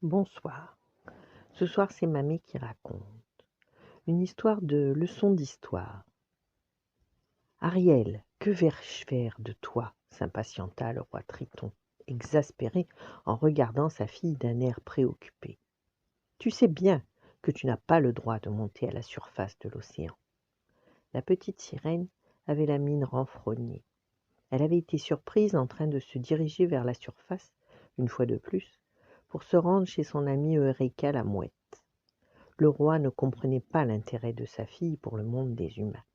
Bonsoir. Ce soir, c'est mamie qui raconte. Une histoire de leçon d'histoire. Ariel, que vais-je faire de toi s'impatienta le roi Triton, exaspéré en regardant sa fille d'un air préoccupé. Tu sais bien que tu n'as pas le droit de monter à la surface de l'océan. La petite sirène avait la mine renfrognée. Elle avait été surprise en train de se diriger vers la surface, une fois de plus, pour se rendre chez son amie Eureka la mouette. Le roi ne comprenait pas l'intérêt de sa fille pour le monde des humains,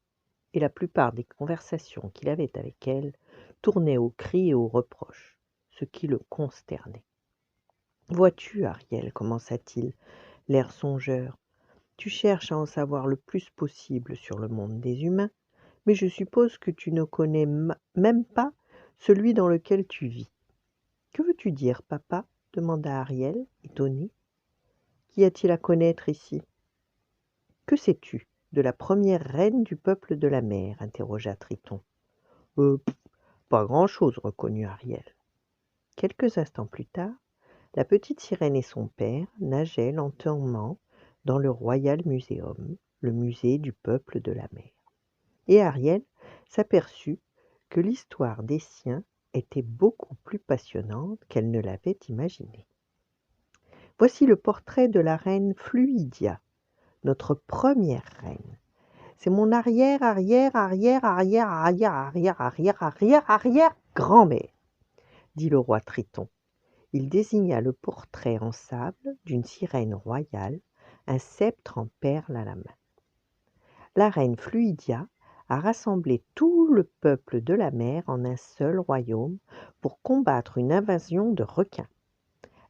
et la plupart des conversations qu'il avait avec elle tournaient aux cris et aux reproches, ce qui le consternait. « Vois-tu, Ariel, commença-t-il, l'air songeur, tu cherches à en savoir le plus possible sur le monde des humains, mais je suppose que tu ne connais même pas celui dans lequel tu vis. Que veux-tu dire, papa ? Demanda Ariel, étonné. Qu'y a-t-il à connaître ici ? Que sais-tu de la première reine du peuple de la mer ? Interrogea Triton. Pas grand-chose, reconnut Ariel. Quelques instants plus tard, la petite sirène et son père nageaient lentement dans le Royal Museum, le musée du peuple de la mer. Et Ariel s'aperçut que l'histoire des siens était beaucoup plus passionnante qu'elle ne l'avait imaginé. Voici le portrait de la reine Fluidia, notre première reine. C'est mon arrière grand-mère, dit le roi Triton. Il désigna le portrait en sable d'une sirène royale, un sceptre en perles à la main. La reine Fluidia a rassemblé tout le peuple de la mer en un seul royaume pour combattre une invasion de requins.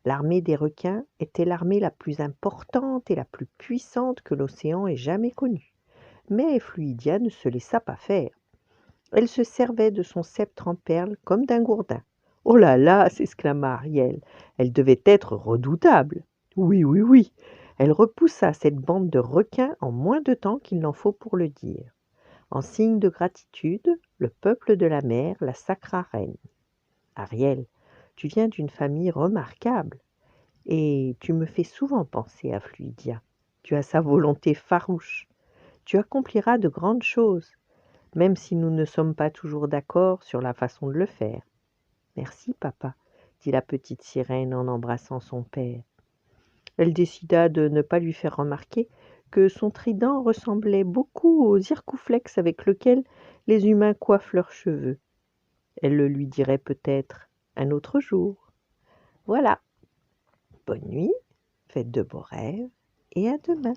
L'armée des requins était l'armée la plus importante et la plus puissante que l'océan ait jamais connue. Mais Fluidia ne se laissa pas faire. Elle se servait de son sceptre en perles comme d'un gourdin. « Oh là là !» s'exclama Ariel. « Elle devait être redoutable. » Oui, oui, oui. Elle repoussa cette bande de requins en moins de temps qu'il n'en faut pour le dire. En signe de gratitude, le peuple de la mer la sacra reine. Ariel, tu viens d'une famille remarquable et tu me fais souvent penser à Fluidia. Tu as sa volonté farouche. Tu accompliras de grandes choses, même si nous ne sommes pas toujours d'accord sur la façon de le faire. « Merci, papa, » dit la petite sirène en embrassant son père. Elle décida de ne pas lui faire remarquer que son trident ressemblait beaucoup au zircouflex avec lequel les humains coiffent leurs cheveux. Elle le lui dirait peut-être un autre jour. Voilà. Bonne nuit, faites de beaux rêves et à demain.